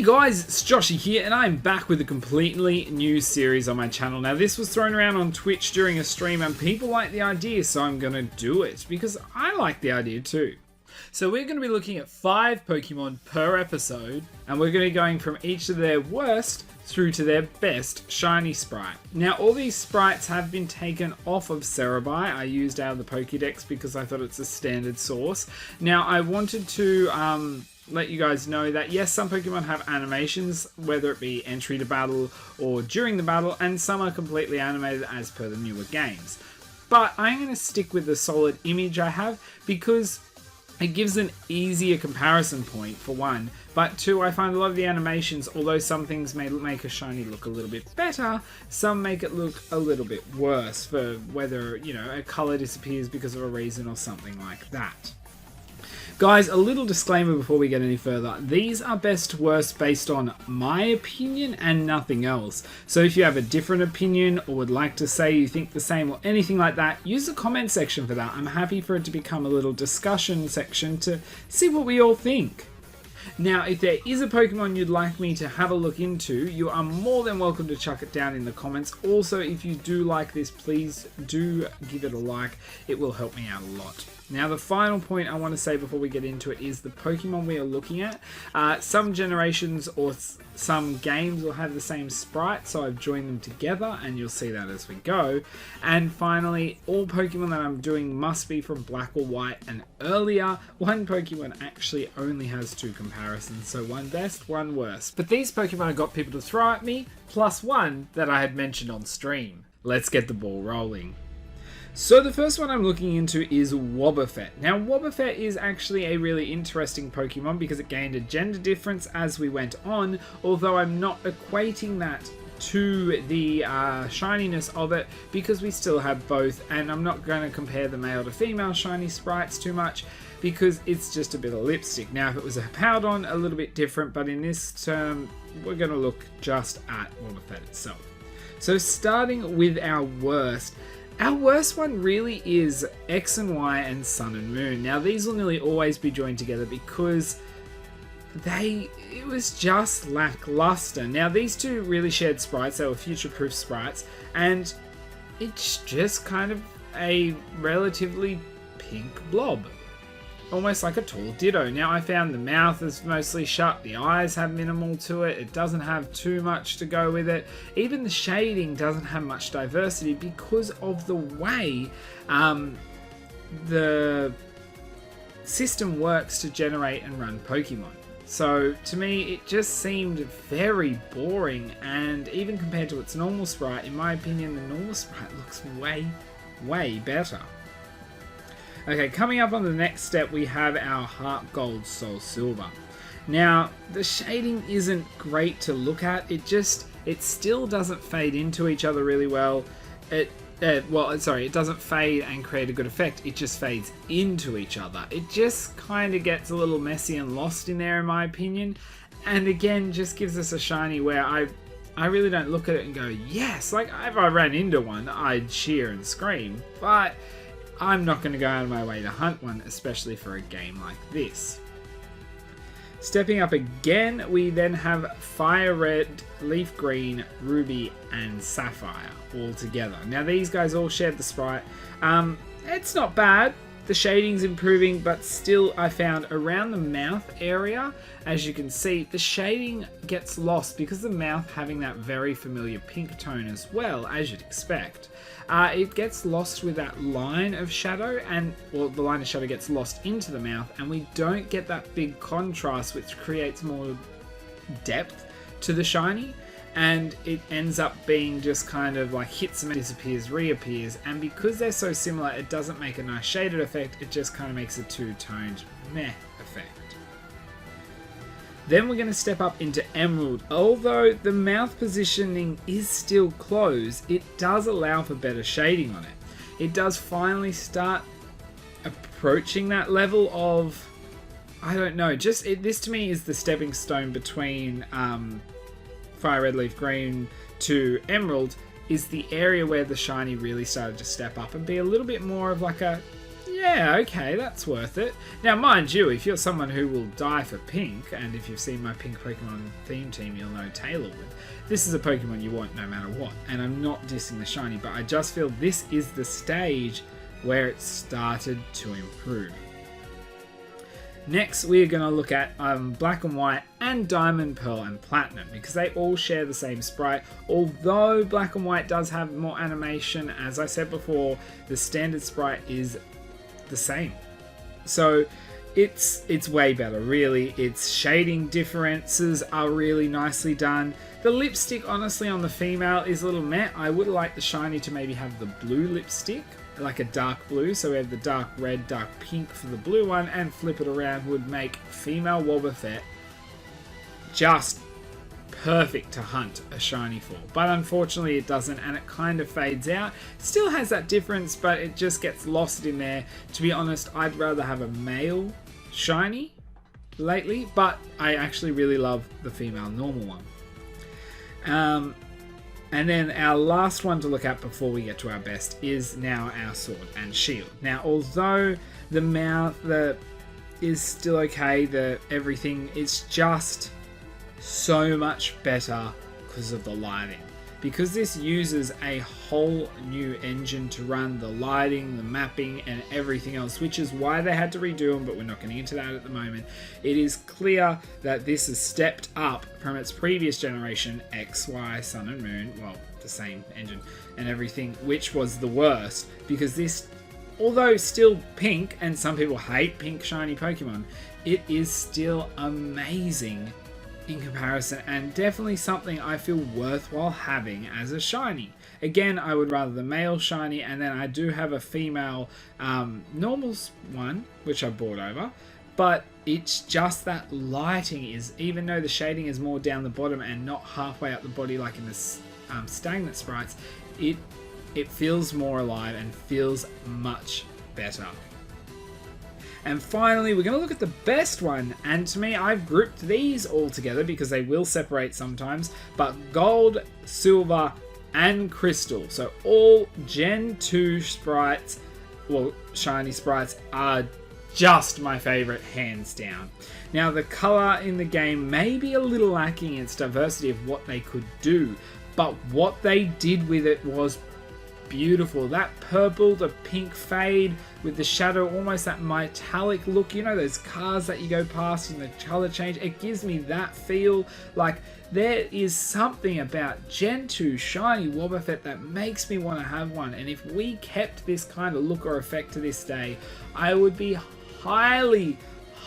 Hey guys, it's Joshy here, and I'm back with a completely new series on my channel. Now, this was thrown around on Twitch during a stream, and people like the idea, so I'm gonna do it, because I like the idea too. So we're gonna be looking at 5 Pokemon per episode, and we're gonna be going from each of their worst through to their best shiny sprite. Now, all these sprites have been taken off of Cerebi. I used out of the Pokédex because I thought it's a standard source. Now, I wanted to let you guys know that yes, some Pokemon have animations, whether it be entry to battle or during the battle, and some are completely animated as per the newer games. But I'm going to stick with the solid image I have because it gives an easier comparison point, for one. But two, I find a lot of the animations, although some things may make a shiny look a little bit better, some make it look a little bit worse for whether, you know, a colour disappears because of a reason or something like that. Guys, a little disclaimer before we get any further. These are best to worst based on my opinion and nothing else. So if you have a different opinion or would like to say you think the same or anything like that, use the comment section for that. I'm happy for it to become a little discussion section to see what we all think. Now, if there is a Pokemon you'd like me to have a look into, you are more than welcome to chuck it down in the comments. Also, if you do like this, please do give it a like. It will help me out a lot. Now, the final point I want to say before we get into it is the Pokemon we are looking at. Some generations or some games will have the same sprite, so I've joined them together, and you'll see that as we go. And finally, all Pokemon that I'm doing must be from Black or White and earlier. One Pokemon actually only has 2 comparisons, so one best, one worst. But these Pokemon I got people to throw at me, plus one that I had mentioned on stream. Let's get the ball rolling. So the first one I'm looking into is Wobbuffet. Now, Wobbuffet is actually a really interesting Pokemon because it gained a gender difference as we went on, although I'm not equating that to the shininess of it because we still have both, and I'm not going to compare the male to female shiny sprites too much because it's just a bit of lipstick. Now, if it was a Powdon, a little bit different, but in this term, we're going to look just at Wobbuffet itself. So starting with our worst one really is X and Y and Sun and Moon. Now, these will nearly always be joined together because it was just lackluster. Now, these two really shared sprites. They were future-proof sprites, and it's just kind of a relatively pink blob. Almost like a tall Ditto. Now, I found the mouth is mostly shut, the eyes have minimal to it, it doesn't have too much to go with it. Even the shading doesn't have much diversity because of the way the system works to generate and run Pokemon. So, to me, it just seemed very boring, and even compared to its normal sprite, in my opinion, the normal sprite looks way better. Okay, coming up on the next step, we have our Heart Gold, Soul Silver. Now, the shading isn't great to look at. It still doesn't fade into each other really well. It doesn't fade and create a good effect. It just fades into each other. It just kind of gets a little messy and lost in there, in my opinion. And again, just gives us a shiny where I really don't look at it and go, yes, like if I ran into one, I'd cheer and scream. But I'm not going to go out of my way to hunt one, especially for a game like this. Stepping up again, we then have Fire Red, Leaf Green, Ruby, and Sapphire all together. Now, these guys all shared the sprite. It's not bad. The shading's improving, but still I found around the mouth area, as you can see, the shading gets lost because the mouth having that very familiar pink tone as well, as you'd expect. It gets lost with that line of shadow, the line of shadow gets lost into the mouth, and we don't get that big contrast, which creates more depth to the shiny, and it ends up being just kind of like hits and disappears, reappears, and because they're so similar, it doesn't make a nice shaded effect, it just kind of makes a two-toned meh effect. Then we're going to step up into Emerald. Although the mouth positioning is still closed, it does allow for better shading on it. It does finally start approaching that level of, I don't know, this to me is the stepping stone between Fire Red, Leaf Green to Emerald, is the area where the shiny really started to step up and be a little bit more of like a Yeah, okay, that's worth it. Now, mind you, if you're someone who will die for pink, and if you've seen my pink Pokemon theme team, you'll know Taylor would. This is a Pokemon you want no matter what. And I'm not dissing the shiny, but I just feel this is the stage where it started to improve. Next, we are going to look at Black and White and Diamond, Pearl and Platinum, because they all share the same sprite. Although Black and White does have more animation, as I said before, the standard sprite is the same. So it's way better, really. Its shading differences are really nicely done. The lipstick, honestly, on the female is a little meh. I would like the shiny to maybe have the blue lipstick, like a dark blue. So we have the dark red, dark pink for the blue one, and flip it around would make female Wobbuffet just perfect to hunt a shiny for. But unfortunately it doesn't, and it kind of fades out. Still has that difference, but it just gets lost in there. To be honest, I'd rather have a male shiny lately, but I actually really love the female normal one. And then our last one to look at before we get to our best is now our Sword and Shield. Now, although the mouth is still okay, everything is just so much better because of the lighting. Because this uses a whole new engine to run the lighting, the mapping, and everything else, which is why they had to redo them, but we're not getting into that at the moment. It is clear that this has stepped up from its previous generation, XY, Sun and Moon, well, the same engine and everything, which was the worst, because this, although still pink, and some people hate pink shiny Pokemon, it is still amazing in comparison, and definitely something I feel worthwhile having as a shiny. Again, I would rather the male shiny, and then I do have a female normal one, which I brought over, but it's just that lighting is, even though the shading is more down the bottom and not halfway up the body like in the stagnant sprites, it feels more alive and feels much better. And finally, we're going to look at the best one, and to me, I've grouped these all together because they will separate sometimes, but Gold, Silver, and Crystal. So all Gen 2 sprites, well, shiny sprites, are just my favorite, hands down. Now, the color in the game may be a little lacking in its diversity of what they could do, but what they did with it was beautiful. That purple to pink fade with the shadow, almost that metallic look, you know, those cars that you go past and the color change, it gives me that feel. Like, there is something about Gen 2 shiny Wobbuffet that makes me want to have one, and if we kept this kind of look or effect to this day, I would be highly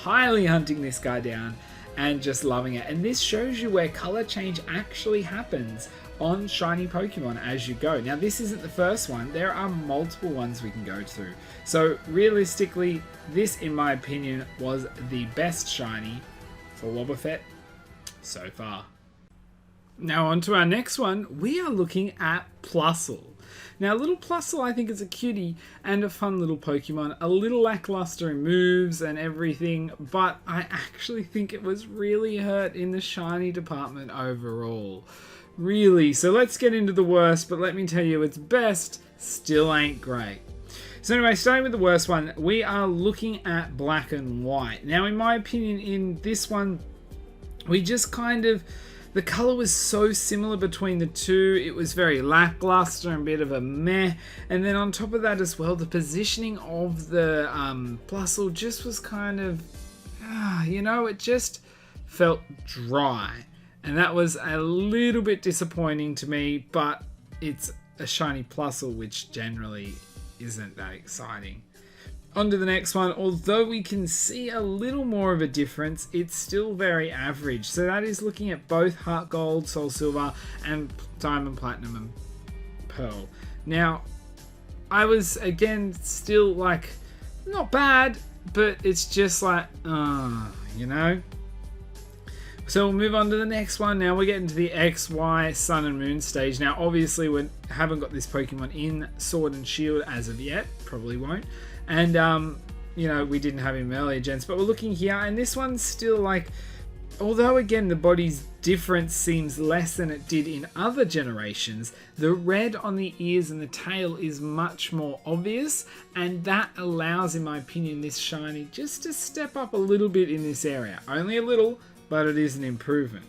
hunting this guy down and just loving it. And this shows you where color change actually happens on shiny Pokemon as you go. Now, this isn't the first one. There are multiple ones we can go through. So realistically, this, in my opinion, was the best shiny for Wobbuffet so far. Now on to our next one. We are looking at Plusle. Now, little Plusle, I think, is a cutie and a fun little Pokemon. A little lackluster in moves and everything, but I actually think it was really hurt in the shiny department overall. Really. So let's get into the worst, but let me tell you, its best still ain't great. So anyway, starting with the worst one, we are looking at Black and White. Now, in my opinion, in this one, we just kind of, the color was so similar between the two. It was very lackluster and a bit of a meh. And then on top of that as well, the positioning of the Plusle just was kind of, you know, it just felt dry. And that was a little bit disappointing to me, but it's a shiny Plusle, which generally isn't that exciting. On to the next one. Although we can see a little more of a difference, it's still very average. So that is looking at both Heart Gold, Soul Silver, and Diamond, Platinum, and Pearl. Now, I was, again, still like, not bad, but it's just like, you know? So we'll move on to the next one. Now we're getting to the XY Sun and Moon stage. Now obviously we haven't got this Pokemon in Sword and Shield as of yet. Probably won't. And you know, we didn't have him earlier, gents. But we're looking here, and this one's still like although again the body's difference seems less than it did in other generations, the red on the ears and the tail is much more obvious, and that allows, in my opinion, this shiny just to step up a little bit in this area. Only a little, but it is an improvement.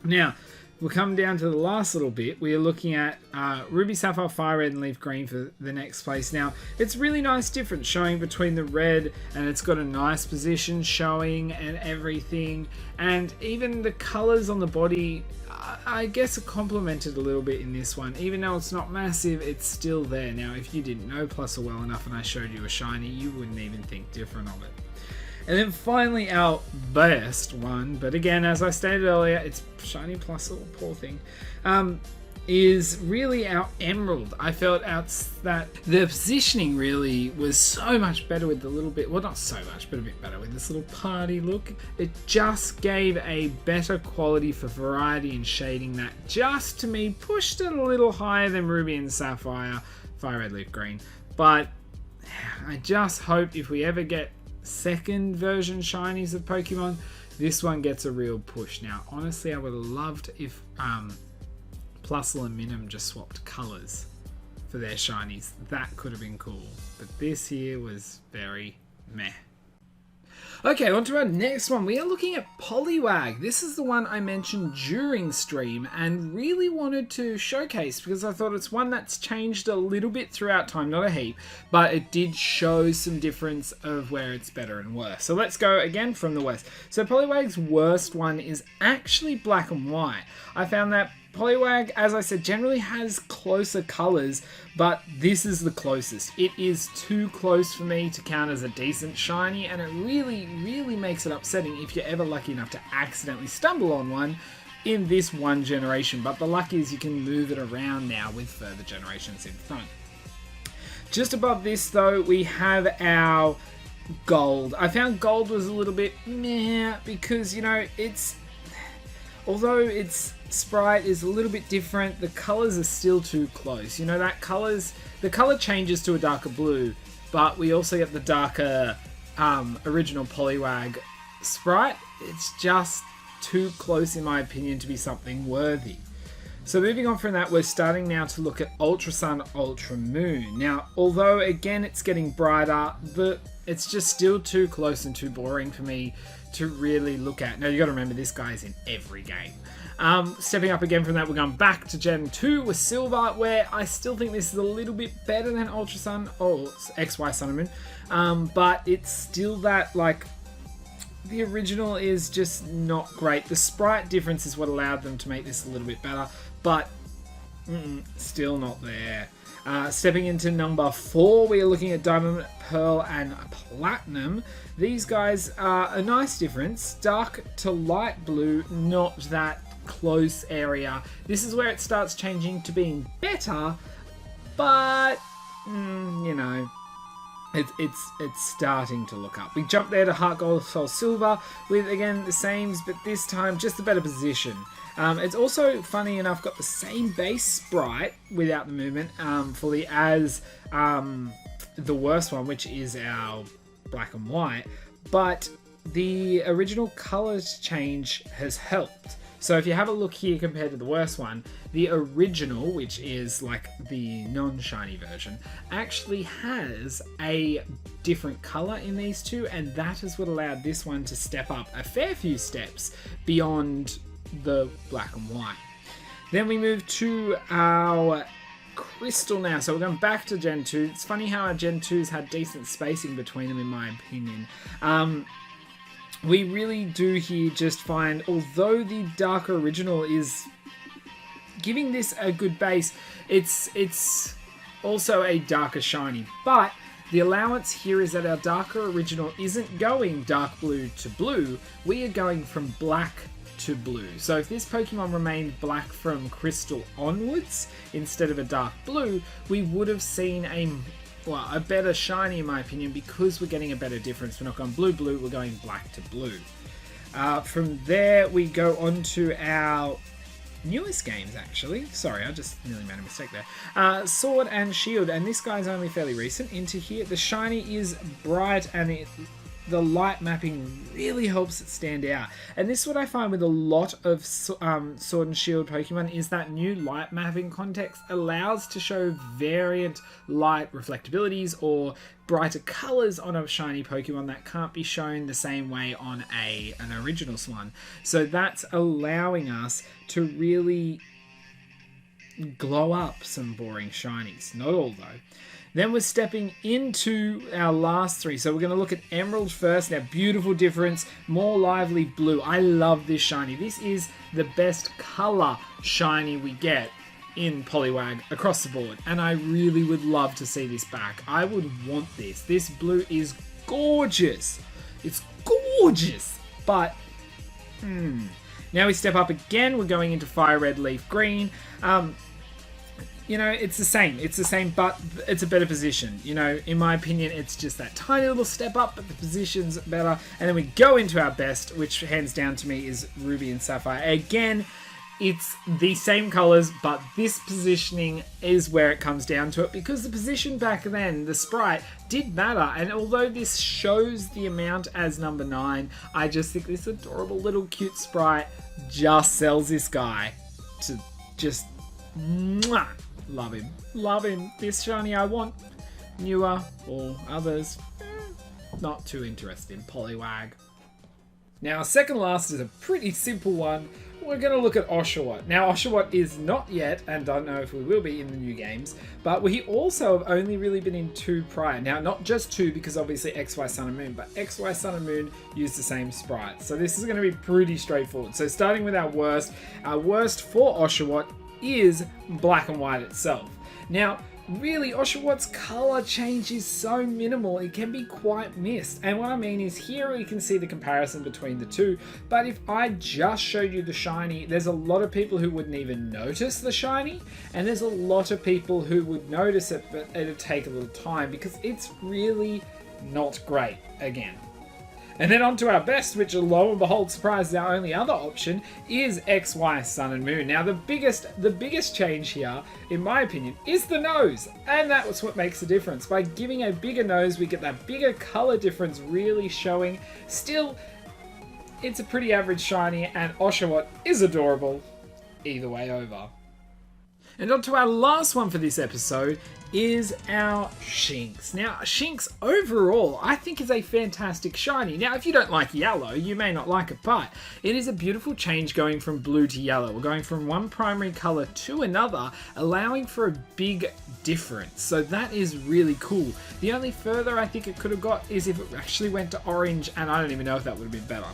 Now, we'll come down to the last little bit. We are looking at Ruby Sapphire Fire Red and Leaf Green for the next place. Now, it's really nice difference showing between the red, and it's got a nice position showing and everything. And even the colours on the body, I guess, are complemented a little bit in this one. Even though it's not massive, it's still there. Now, if you didn't know Plusle well enough and I showed you a shiny, you wouldn't even think different of it. And then finally our best one, but again, as I stated earlier, it's shiny Plusle, poor thing, is really our Emerald. I felt that the positioning really was so much better with the little bit, well, not so much, but a bit better with this little party look. It just gave a better quality for variety and shading that just, to me, pushed it a little higher than Ruby and Sapphire, Fire Red, Leaf Green. But I just hope if we ever get second version shinies of Pokemon, this one gets a real push. Now, honestly, I would have loved if Plusle and Minim just swapped colours for their shinies. That could have been cool. But this here was very meh. Okay, on to our next one. We are looking at Poliwag. This is the one I mentioned during stream and really wanted to showcase because I thought it's one that's changed a little bit throughout time, not a heap, but it did show some difference of where it's better and worse. So let's go again from the west. So Poliwag's worst one is actually black and white. I found that Poliwag, as I said, generally has closer colours, but this is the closest. It is too close for me to count as a decent shiny, and it really, really makes it upsetting if you're ever lucky enough to accidentally stumble on one in this one generation. But the luck is you can move it around now with further generations in front. Just above this, though, we have our Gold. I found Gold was a little bit meh because, you know, although its sprite is a little bit different, the colours are still too close. You know, the colour changes to a darker blue, but we also get the darker original Poliwag sprite. It's just too close, in my opinion, to be something worthy. So moving on from that, we're starting now to look at Ultra Sun, Ultra Moon. Now, although again it's getting brighter, it's just still too close and too boring for me to really look at. Now, you got to remember, this guy's in every game. Stepping up again from that, we're going back to Gen 2 with Silver, where I still think this is a little bit better than Ultra Sun or XY Sun and Moon, but it's still that, like, the original is just not great. The sprite difference is what allowed them to make this a little bit better, but still not there. Stepping into number 4, we are looking at Diamond, Pearl, and Platinum. These guys are a nice difference. Dark to light blue, not that close area. This is where it starts changing to being better, but, you know, it's starting to look up. We jump there to Heart Gold, Soul Silver with, again, the same, but this time just a better position. It's also, funny enough, got the same base sprite without the movement fully as the worst one, which is our black and white, but the original colours change has helped. So if you have a look here compared to the worst one, the original, which is like the non-shiny version, actually has a different colour in these two, and that is what allowed this one to step up a fair few steps beyond the black and white. Then we move to our Crystal now. So we're going back to Gen 2. It's funny how our Gen 2s had decent spacing between them, in my opinion. We really do here just find, although the darker original is giving this a good base, it's also a darker shiny, but the allowance here is that our darker original isn't going dark blue to blue, we are going from black to blue. So if this Pokemon remained black from Crystal onwards instead of a dark blue, we would have seen a better shiny, in my opinion, because we're getting a better difference. We're not going blue, we're going black to blue. From there, we go on to our newest games, actually. Sorry, I just nearly made a mistake there. Sword and Shield, and this guy's only fairly recent into here. The shiny is bright, and the light mapping really helps it stand out. And this is what I find with a lot of Sword and Shield Pokemon, is that new light mapping context allows to show variant light reflectabilities or brighter colors on a shiny Pokemon that can't be shown the same way on an originals one. So that's allowing us to really glow up some boring shinies. Not all though. Then we're stepping into our last three. So we're going to look at Emerald first. Now, beautiful difference, more lively blue. I love this shiny. This is the best color shiny we get in Poliwag across the board. And I really would love to see this back. I would want this. This blue is gorgeous. It's gorgeous. But, now we step up again. We're going into Fire Red Leaf Green. You know, it's the same, but it's a better position. You know, in my opinion, it's just that tiny little step up, but the position's better. And then we go into our best, which hands down to me is Ruby and Sapphire. Again, it's the same colors, but this positioning is where it comes down to it, because the position back then, the sprite, did matter. And although this shows the amount as number 9, I just think this adorable little cute sprite just sells this guy to just... Mwah! Love him. Love him. This shiny I want. Newer or others. Not too interested in Poliwag. Now, second last is a pretty simple one. We're going to look at Oshawott. Now, Oshawott is not yet, and don't know if we will be in the new games, but we also have only really been in 2 prior. Now, not just 2, because obviously XY Sun and Moon, but XY Sun and Moon use the same sprite. So this is going to be pretty straightforward. So starting with our worst for Oshawott is Black and White itself. Now, really, Oshawott's color change is so minimal, it can be quite missed. And what I mean is, here we can see the comparison between the two, but if I just showed you the shiny, there's a lot of people who wouldn't even notice the shiny, and there's a lot of people who would notice it, but it'd take a little time because it's really not great again. And then on to our best, which lo and behold, surprise, our only other option is XY Sun and Moon. Now, the biggest change here, in my opinion, is the nose. And that's what makes the difference. By giving a bigger nose, we get that bigger color difference really showing. Still, it's a pretty average shiny, and Oshawott is adorable either way over. And on to our last one for this episode is our Shinx. Now, Shinx overall, I think, is a fantastic shiny. Now, if you don't like yellow, you may not like it, but it is a beautiful change going from blue to yellow. We're going from one primary color to another, allowing for a big difference. So that is really cool. The only further I think it could have got is if it actually went to orange, and I don't even know if that would have been better.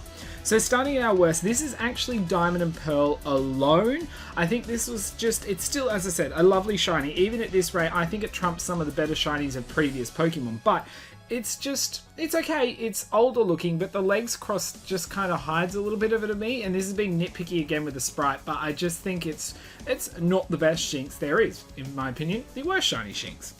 So starting at our worst, this is actually Diamond and Pearl alone. I think this was just, it's still, as I said, a lovely shiny. Even at this rate, I think it trumps some of the better shinies of previous Pokemon, but it's just, it's okay. It's older looking, but the legs cross just kind of hides a little bit of it to me, and this is being nitpicky again with the sprite, but I just think it's not the best Shinx there is, in my opinion, the worst shiny Shinx.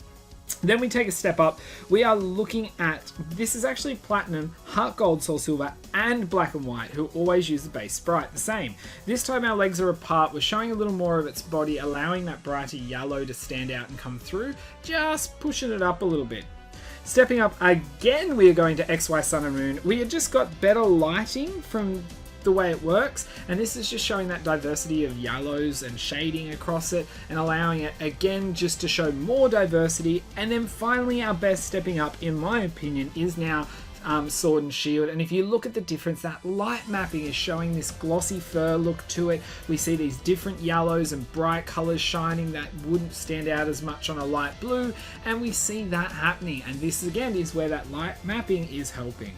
Then we take a step up. We are looking at, this is actually Platinum, Heart Gold, Soul Silver, and Black and White, who always use the base sprite the same. This time our legs are apart. We're showing a little more of its body, allowing that brighter yellow to stand out and come through, just pushing it up a little bit. Stepping up again, we are going to XY Sun and Moon. We have just got better lighting from the way it works, and this is just showing that diversity of yellows and shading across it and allowing it again just to show more diversity. And then finally, our best stepping up, in my opinion, is now Sword and Shield. And if you look at the difference, that light mapping is showing this glossy fur look to it. We see these different yellows and bright colors shining that wouldn't stand out as much on a light blue, and we see that happening, and this again is where that light mapping is helping.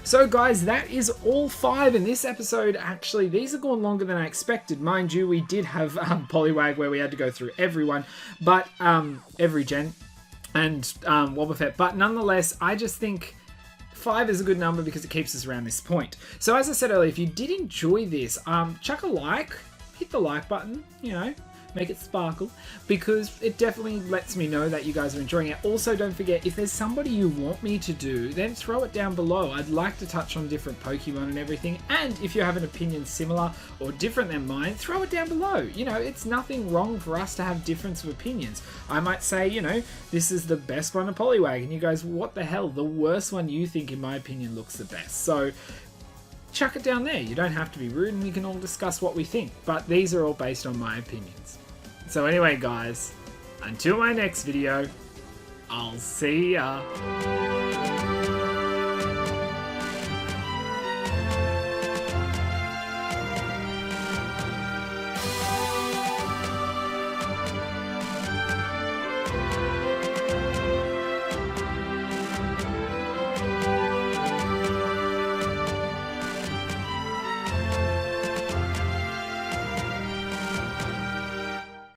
So guys, that is all 5 in this episode. Actually, these have gone longer than I expected. Mind you, we did have Poliwag where we had to go through everyone, but every gen, and Wobbuffet. But nonetheless, I just think 5 is a good number because it keeps us around this point. So as I said earlier, if you did enjoy this, chuck a like, hit the like button, you know, make it sparkle, because it definitely lets me know that you guys are enjoying it. Also, don't forget, if there's somebody you want me to do, then throw it down below. I'd like to touch on different Pokemon and everything, and if you have an opinion similar or different than mine, throw it down below. You know, it's nothing wrong for us to have difference of opinions. I might say, you know, this is the best one of Poliwag, and you guys, what the hell, the worst one you think, in my opinion, looks the best. So chuck it down there. You don't have to be rude, and we can all discuss what we think, but these are all based on my opinions. So anyway, guys, until my next video, I'll see ya.